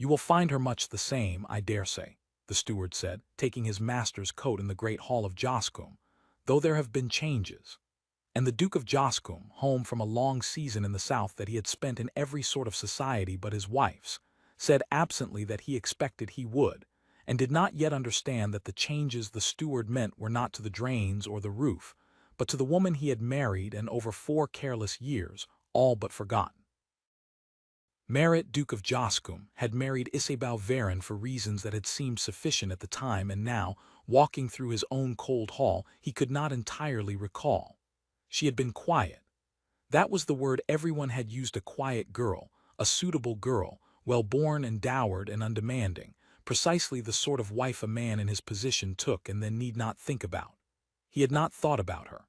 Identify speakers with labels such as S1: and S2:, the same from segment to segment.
S1: "You will find her much the same, I dare say," the steward said, taking his master's coat in the great hall of Joscombe, "though there have been changes." And the Duke of Joscombe, home from a long season in the south that he had spent in every sort of society but his wife's, said absently that he expected he would, and did not yet understand that the changes the steward meant were not to the drains or the roof, but to the woman he had married and over 4 careless years, all but forgotten. Merit, Duke of Joscombe, had married Isabel Varon for reasons that had seemed sufficient at the time, and now, walking through his own cold hall, he could not entirely recall. She had been quiet. That was the word everyone had used: a quiet girl, a suitable girl, well-born and dowered and undemanding, precisely the sort of wife a man in his position took and then need not think about. He had not thought about her.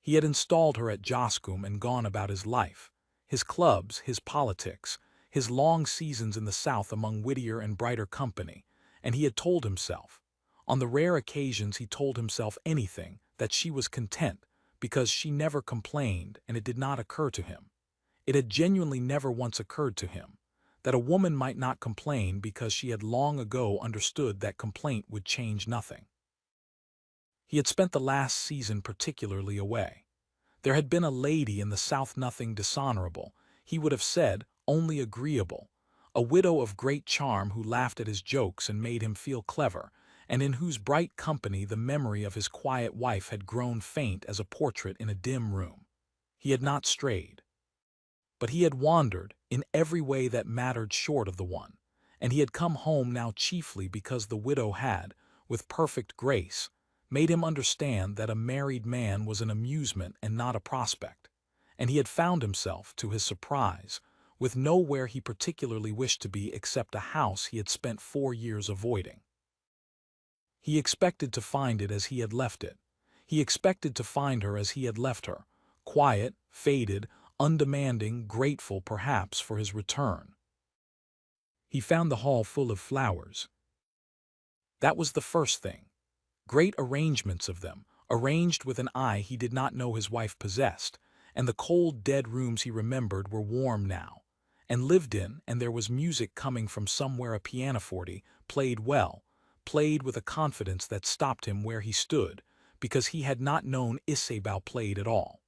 S1: He had installed her at Joscombe and gone about his life, his clubs, his politics, his long seasons in the south among wittier and brighter company, and he had told himself, on the rare occasions he told himself anything, that she was content, because she never complained, and it did not occur to him. It had genuinely never once occurred to him that a woman might not complain, because she had long ago understood that complaint would change nothing. He had spent the last season particularly away. There had been a lady in the south, nothing dishonorable, he would have said, only agreeable, a widow of great charm who laughed at his jokes and made him feel clever, and in whose bright company the memory of his quiet wife had grown faint as a portrait in a dim room. He had not strayed. But he had wandered, in every way that mattered short of the one, and he had come home now chiefly because the widow had, with perfect grace, made him understand that a married man was an amusement and not a prospect, and he had found himself, to his surprise, with nowhere he particularly wished to be except a house he had spent 4 years avoiding. He expected to find it as he had left it. He expected to find her as he had left her, quiet, faded, undemanding, grateful perhaps for his return. He found the hall full of flowers. That was the first thing. Great arrangements of them, arranged with an eye he did not know his wife possessed, and the cold, dead rooms he remembered were warm now, and lived in, and there was music coming from somewhere. A pianoforte, played well, played with a confidence that stopped him where he stood, because he had not known Isabel played at all.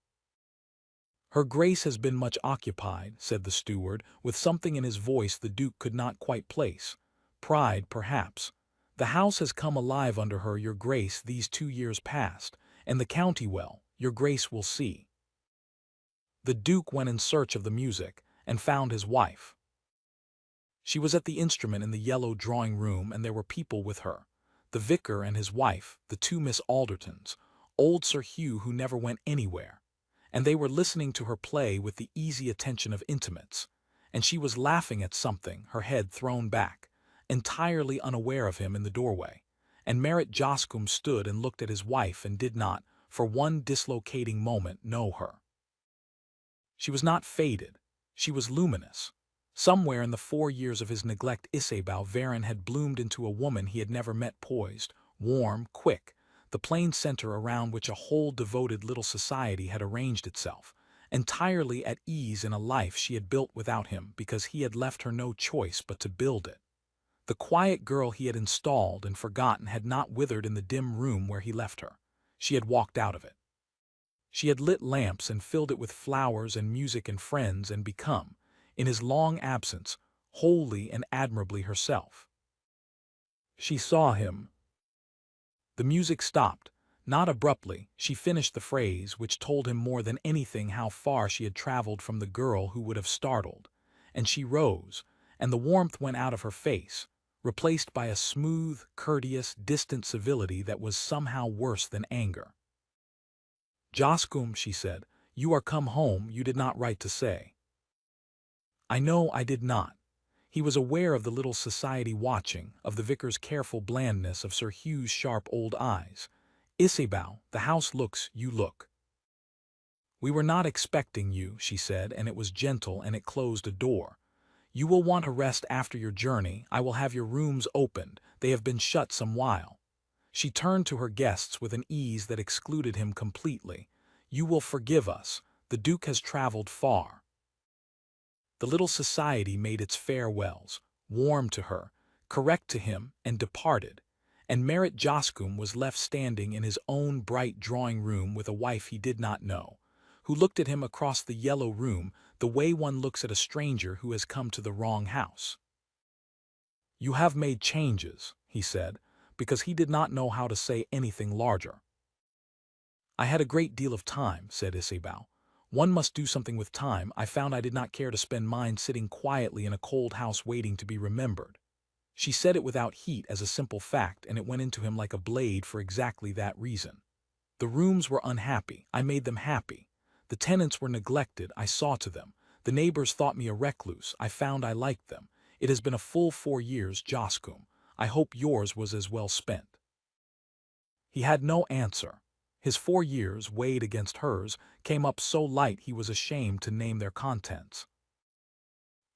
S1: "Her Grace has been much occupied," said the steward, with something in his voice the Duke could not quite place. "Pride, perhaps. The house has come alive under her, your Grace, these 2 years past, and the county well, your Grace will see." The Duke went in search of the music, and found his wife. She was at the instrument in the yellow drawing-room, and there were people with her. The vicar and his wife, the 2 Miss Aldertons, old Sir Hugh who never went anywhere, and they were listening to her play with the easy attention of intimates, and she was laughing at something, her head thrown back, entirely unaware of him in the doorway, and Merit Joscombe stood and looked at his wife and did not, for one dislocating moment, know her. She was not faded, she was luminous. Somewhere in the 4 years of his neglect Isabel Varon had bloomed into a woman he had never met, poised, warm, quick, the plain center around which a whole devoted little society had arranged itself, entirely at ease in a life she had built without him because he had left her no choice but to build it. The quiet girl he had installed and forgotten had not withered in the dim room where he left her. She had walked out of it. She had lit lamps and filled it with flowers and music and friends, and become, in his long absence, wholly and admirably herself. She saw him. The music stopped. Not abruptly, she finished the phrase which told him more than anything how far she had traveled from the girl who would have startled, and she rose, and the warmth went out of her face, replaced by a smooth, courteous, distant civility that was somehow worse than anger. "Joscombe," she said, "you are come home, you did not write to say." "I know I did not." He was aware of the little society watching, of the vicar's careful blandness, of Sir Hugh's sharp old eyes. "Isabel, the house looks, you look." "We were not expecting you," she said, and it was gentle, and it closed a door. "You will want a rest after your journey. I will have your rooms opened. They have been shut some while." She turned to her guests with an ease that excluded him completely. "You will forgive us. The Duke has traveled far." The little society made its farewells, warm to her, correct to him, and departed. And Merritt Joscombe was left standing in his own bright drawing-room with a wife he did not know, who looked at him across the yellow room the way one looks at a stranger who has come to the wrong house. "You have made changes," he said, because he did not know how to say anything larger. "I had a great deal of time," said Isabeau. "One must do something with time. I found I did not care to spend mine sitting quietly in a cold house waiting to be remembered." She said it without heat as a simple fact, and it went into him like a blade for exactly that reason. "The rooms were unhappy. I made them happy. The tenants were neglected. I saw to them. The neighbors thought me a recluse. I found I liked them. It has been a full 4 years, Joscombe. I hope yours was as well spent." He had no answer. His 4 years, weighed against hers, came up so light he was ashamed to name their contents.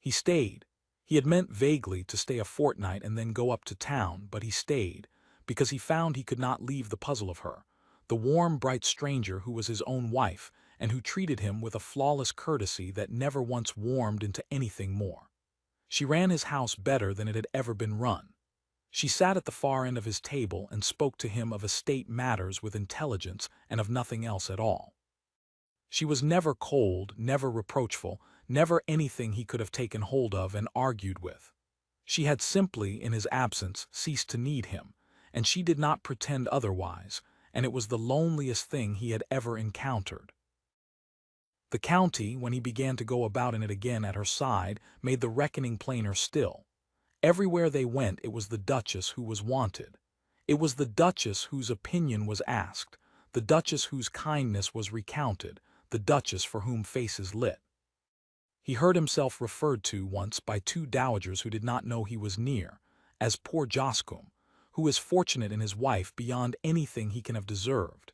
S1: He stayed. He had meant vaguely to stay a fortnight and then go up to town, but he stayed, because he found he could not leave the puzzle of her, the warm, bright stranger who was his own wife, and who treated him with a flawless courtesy that never once warmed into anything more. She ran his house better than it had ever been run. She sat at the far end of his table and spoke to him of estate matters with intelligence and of nothing else at all. She was never cold, never reproachful, never anything he could have taken hold of and argued with. She had simply, in his absence, ceased to need him, and she did not pretend otherwise, and it was the loneliest thing he had ever encountered. The county, when he began to go about in it again at her side, made the reckoning plainer still. Everywhere they went it was the Duchess who was wanted. It was the Duchess whose opinion was asked, the Duchess whose kindness was recounted, the Duchess for whom faces lit. He heard himself referred to once by 2 dowagers who did not know he was near, as poor Joscombe, who is fortunate in his wife beyond anything he can have deserved,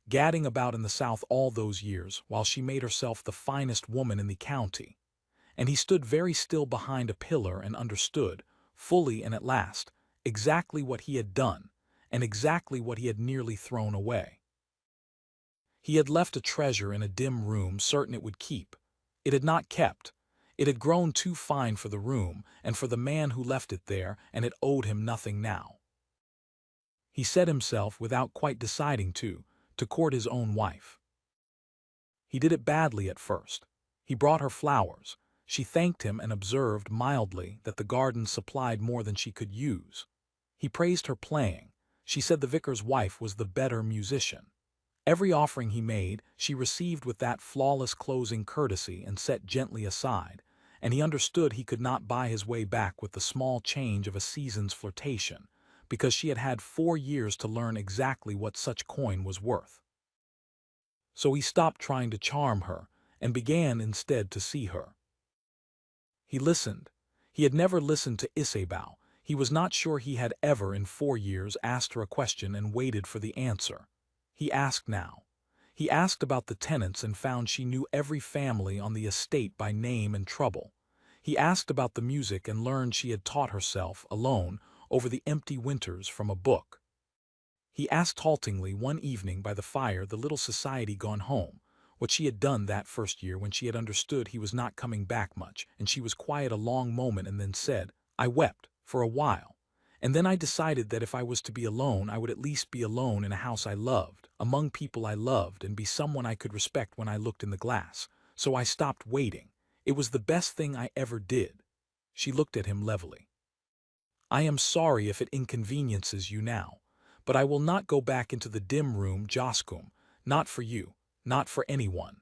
S1: gadding about in the South all those years while she made herself the finest woman in the county. And he stood very still behind a pillar and understood, fully and at last, exactly what he had done, and exactly what he had nearly thrown away. He had left a treasure in a dim room, certain it would keep. It had not kept. It had grown too fine for the room and for the man who left it there, and it owed him nothing now. He set himself, without quite deciding to court his own wife. He did it badly at first. He brought her flowers. She thanked him and observed mildly that the garden supplied more than she could use. He praised her playing. She said the vicar's wife was the better musician. Every offering he made, she received with that flawless closing courtesy and set gently aside, and he understood he could not buy his way back with the small change of a season's flirtation, because she had had 4 years to learn exactly what such coin was worth. So he stopped trying to charm her, and began instead to see her. He listened. He had never listened to Isabeau. He was not sure he had ever in 4 years asked her a question and waited for the answer. He asked now. He asked about the tenants and found she knew every family on the estate by name and trouble. He asked about the music and learned she had taught herself, alone, over the empty winters from a book. He asked haltingly one evening by the fire, the little society gone home, what she had done that first year when she had understood he was not coming back much, and she was quiet a long moment and then said, "I wept, for a while. And then I decided that if I was to be alone, I would at least be alone in a house I loved, among people I loved, and be someone I could respect when I looked in the glass. So I stopped waiting. It was the best thing I ever did." She looked at him levelly. "I am sorry if it inconveniences you now, but I will not go back into the dim room, Joscombe, not for you, not for anyone."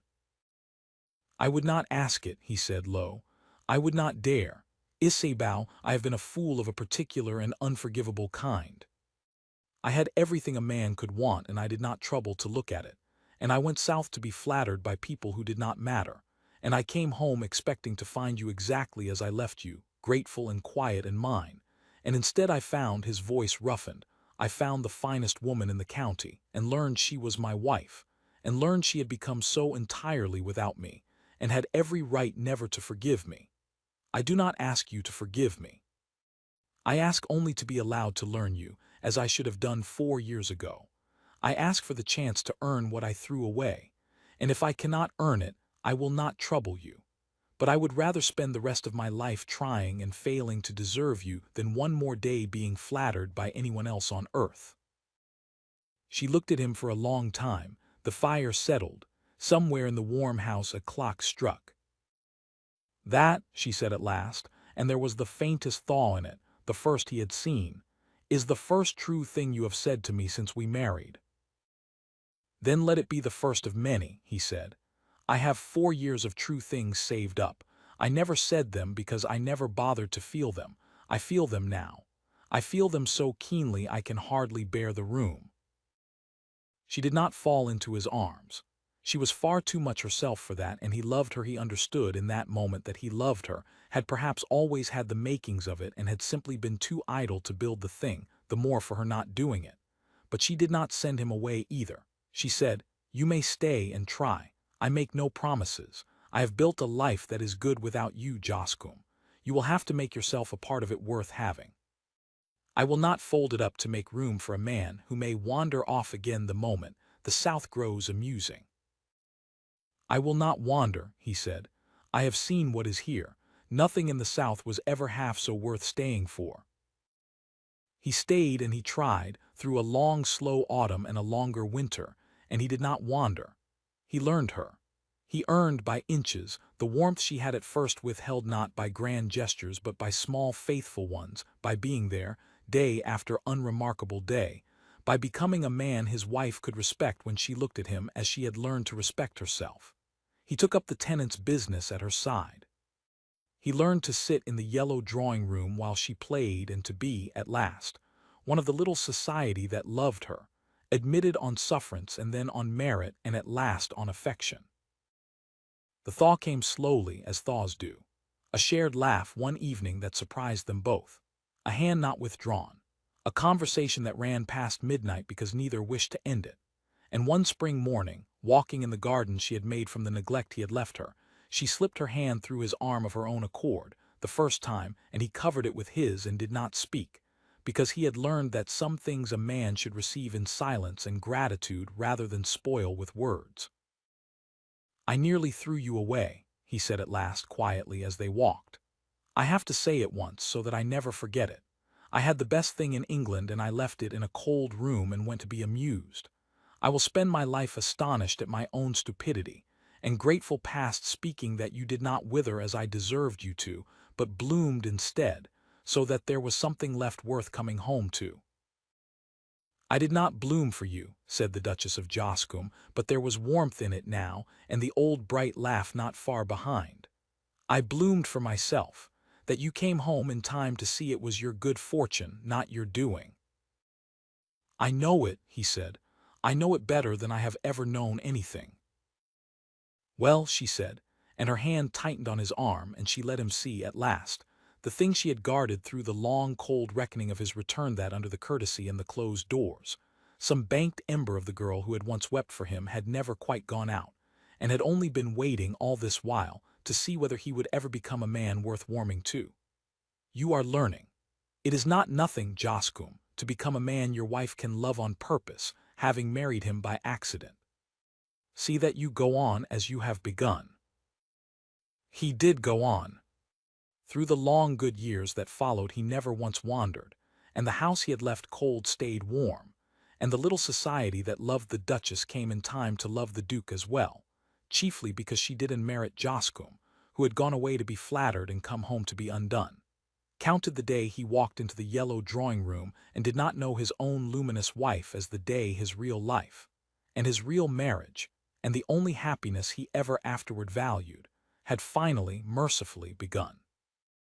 S1: "I would not ask it," he said low. "I would not dare. Isabeau, I have been a fool of a particular and unforgivable kind. I had everything a man could want, and I did not trouble to look at it. And I went south to be flattered by people who did not matter. And I came home expecting to find you exactly as I left you, grateful and quiet and mine. And instead I found," his voice roughened, "I found the finest woman in the county, and learned she was my wife, and learned she had become so entirely without me, and had every right never to forgive me. I do not ask you to forgive me. I ask only to be allowed to learn you, as I should have done 4 years ago. I ask for the chance to earn what I threw away, and if I cannot earn it, I will not trouble you. but I would rather spend the rest of my life trying and failing to deserve you than one more day being flattered by anyone else on earth." She looked at him for a long time. The fire settled. Somewhere in the warm house a clock struck. "That," she said at last, and there was the faintest thaw in it, the first he had seen, "is the first true thing you have said to me since we married." "Then let it be the first of many," he said. "I have 4 years of true things saved up. I never said them because I never bothered to feel them. I feel them now. I feel them so keenly I can hardly bear the room." She did not fall into his arms. She was far too much herself for that, and he loved her. He understood in that moment that he loved her, had perhaps always had the makings of it, and had simply been too idle to build the thing, the more for her not doing it. But she did not send him away either. She said, "You may stay and try. I make no promises. I have built a life that is good without you, Joscombe. You will have to make yourself a part of it worth having. I will not fold it up to make room for a man who may wander off again the moment the South grows amusing." "I will not wander," he said. "I have seen what is here. Nothing in the South was ever half so worth staying for." He stayed and he tried, through a long, slow autumn and a longer winter, and he did not wander. He learned her. He earned by inches the warmth she had at first withheld, not by grand gestures but by small faithful ones, by being there, day after unremarkable day, by becoming a man his wife could respect when she looked at him as she had learned to respect herself. He took up the tenant's business at her side. He learned to sit in the yellow drawing-room while she played and to be, at last, one of the little society that loved her, admitted on sufferance and then on merit and at last on affection. The thaw came slowly, as thaws do. A shared laugh one evening that surprised them both. A hand not withdrawn. A conversation that ran past midnight because neither wished to end it. And one spring morning, walking in the garden she had made from the neglect he had left her, she slipped her hand through his arm of her own accord, the first time, and he covered it with his and did not speak, because he had learned that some things a man should receive in silence and gratitude rather than spoil with words. "I nearly threw you away," he said at last quietly as they walked. "I have to say it once so that I never forget it. I had the best thing in England and I left it in a cold room and went to be amused. I will spend my life astonished at my own stupidity, and grateful past speaking that you did not wither as I deserved you to, but bloomed instead, so that there was something left worth coming home to." "I did not bloom for you," said the Duchess of Joscombe, but there was warmth in it now, and the old bright laugh not far behind. "I bloomed for myself, that you came home in time to see it was your good fortune, not your doing." "I know it," he said. "I know it better than I have ever known anything." "Well," she said, and her hand tightened on his arm, and she let him see, at last, the thing she had guarded through the long, cold reckoning of his return, that under the courtesy and the closed doors, some banked ember of the girl who had once wept for him had never quite gone out, and had only been waiting all this while to see whether he would ever become a man worth warming to. "You are learning. It is not nothing, Joscombe, to become a man your wife can love on purpose, having married him by accident. See that you go on as you have begun." He did go on. Through the long good years that followed he never once wandered, and the house he had left cold stayed warm, and the little society that loved the Duchess came in time to love the Duke as well, chiefly because she didn't merit Joscombe, who had gone away to be flattered and come home to be undone. Counted the day he walked into the yellow drawing-room and did not know his own luminous wife as the day his real life, and his real marriage, and the only happiness he ever afterward valued, had finally, mercifully begun.